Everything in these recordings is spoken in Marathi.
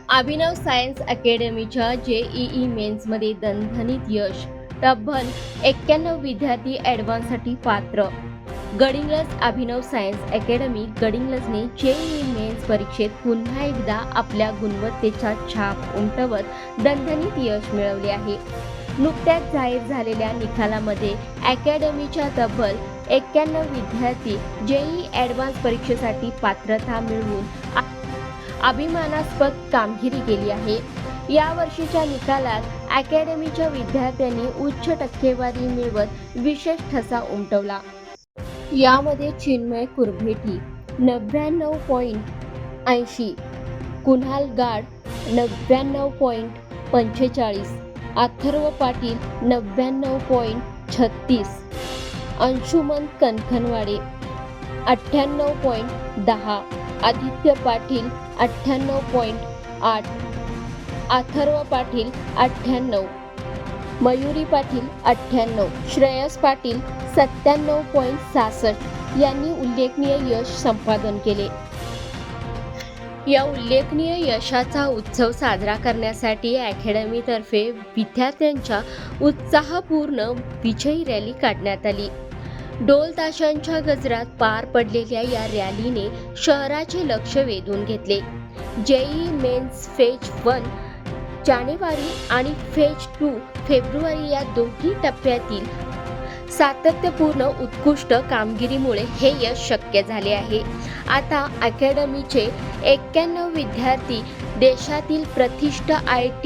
अभिनव सायन्स अकॅडमीच्या जेईई मेन्समध्ये दणदणीत यश. तब्बल 91 विद्यार्थी ॲडव्हान्ससाठी पात्र. गडिंग्लज अभिनव सायन्स अकॅडमी गडिंग्लजने जेईई मेन्स परीक्षेत पुन्हा एकदा आपल्या गुणवत्तेचा छाप उमटवत दणदणीत यश मिळवले आहे. नुकत्याच जाहीर झालेल्या निकालामध्ये अकॅडमीच्या तब्बल 91 विद्यार्थी जेईई ॲडव्हान्स परीक्षेसाठी पात्रता मिळवून अभिमानास्पद कामगिरी केली आहे. या वर्षीच्या निकालात अकॅडमीच्या विद्यार्थ्यांनी उच्च टक्केवारी मिळवत विशेष ठसा उमटवला. यामध्ये चिन्मय कुरभेटी 99.80, कुणाल गाड 99.45, अथर्व पाटील 99.36, अंशुमन कणखनवाडे 98.10, आदित्य पाटील 98.8, अथर्व पाटील 98, मयुरी पाटील 98, श्रेयस पाटील 97.66 यांनी उल्लेखनीय यश संपादन केले. या उल्लेखनीय यशाचा उत्सव साजरा करण्यासाठी अकॅडमीतर्फे विद्यार्थ्यांच्या उत्साहपूर्ण विजयी रॅली काढण्यात आली. ढोल ताशांच्या गजरात पार पडलेल्या या रॅलीने शहराचे लक्ष वेधून घेतले. जेईई मेन्स फेज 1 जानेवारी आणि फेज 2 फेब्रुवारी या दोन्ही टप्प्यातील सातत्यपूर्ण उत्कृष्ट कामगिरीमुळे हे यश शक्य झाले आहे. आता अकॅडमीचे 91 विद्यार्थी देशातील प्रतिष्ठित IIT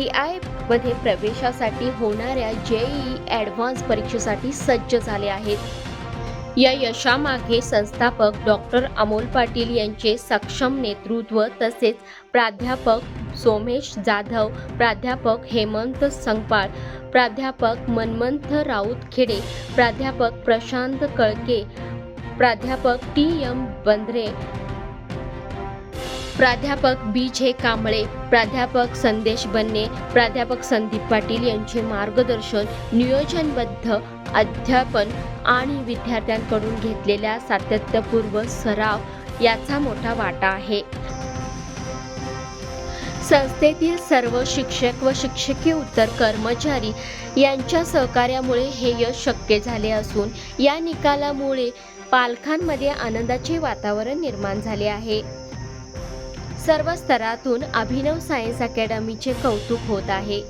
मध्ये प्रवेशासाठी होणाऱ्या जेईई ॲडव्हान्स परीक्षेसाठी सज्ज झाले आहेत. या यशामागे संस्थापक डॉक्टर अमोल पाटील यांचे सक्षम नेतृत्व तसेच प्राध्यापक सोमेश जाधव, प्राध्यापक हेमंत संगपाळ, प्राध्यापक मनमंथ राऊतखेडे, प्राध्यापक प्रशांत कळके, प्राध्यापक TM बंद्रे, प्राध्यापक BJ कांबळे, प्राध्यापक संदेश बन्ने, प्राध्यापक संदीप पाटील यांचे मार्गदर्शन, नियोजनबद्ध अध्यापन आणि विद्यार्थ्यांकडून घेतलेल्या सातत्यपूर्ण सराव याचा मोठा वाटा आहे. संस्थेतील सर्व शिक्षक व शिक्षकेतर कर्मचारी यांच्या सहकार्यामुळे हे यश शक्य झाले असून या निकालामुळे पालकांमध्ये आनंदाचे वातावरण निर्माण झाले आहे. सर्व स्तरातून अभिनव सायन्स अकॅडमीचे कौतुक होत आहे.